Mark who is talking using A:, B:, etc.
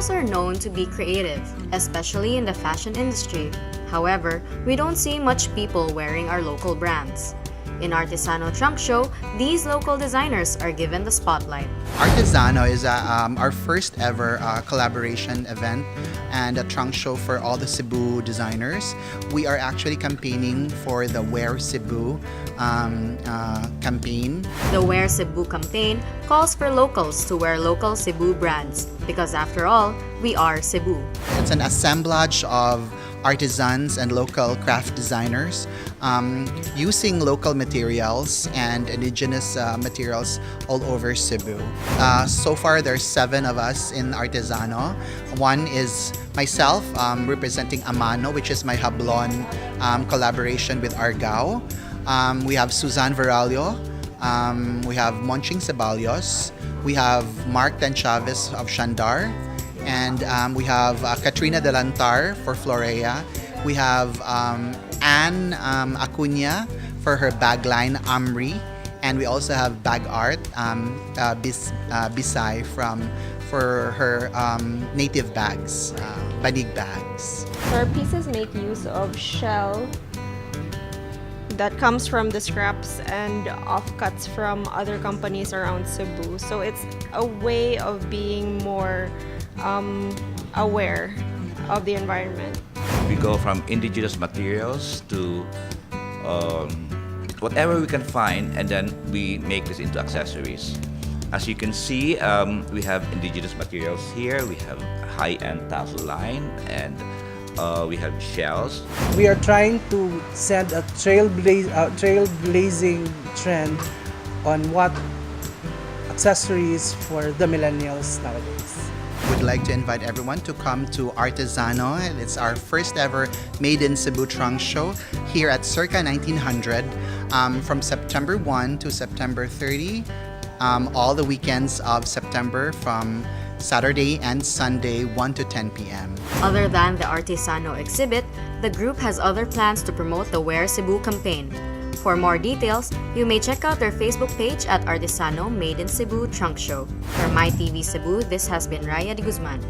A: Filipinos are known to be creative, especially in the fashion industry. However, we don't see much people wearing our local brands. In Artesano Trunk Show, these local designers are given the spotlight.
B: Artesano is our first ever collaboration event and a trunk show for all the Cebu designers. We are actually campaigning for the Wear Cebu campaign.
A: The Wear Cebu campaign calls for locals to wear local Cebu brands because after all, we are Cebu.
B: It's an assemblage of artisans and local craft designers using local materials and indigenous materials all over Cebu. So far, there's 7 of us in Artesano. One is myself representing Amano, which is my Hablon collaboration with Argao. We have Suzanne Veralio. We have Monching Ceballos. We have Mark Dan Chavez of Shandar. And we have Katrina Delantar for Florea. We have Anne Acuna for her bag line, Amri. And we also have Bag Art, Bisay for her native bags, banig bags.
C: Our pieces make use of shell that comes from the scraps and offcuts from other companies around Cebu. So it's a way of being more aware of the environment.
D: We go from indigenous materials to whatever we can find, and then we make this into accessories. As you can see, we have indigenous materials here. We have high-end tassel line, and we have shells.
E: We are trying to set a trailblazing trend on what accessories for the millennials nowadays.
B: We'd like to invite everyone to come to Artesano. It's our first ever Made in Cebu Trunk Show here at Circa 1900 from September 1 to September 30. All the weekends of September from Saturday and Sunday 1 to 10 p.m.
A: Other than the Artesano exhibit, the group has other plans to promote the Wear Cebu campaign. For more details, you may check out their Facebook page at Artesano Made in Cebu Trunk Show. For MyTV Cebu, this has been Raya de Guzman.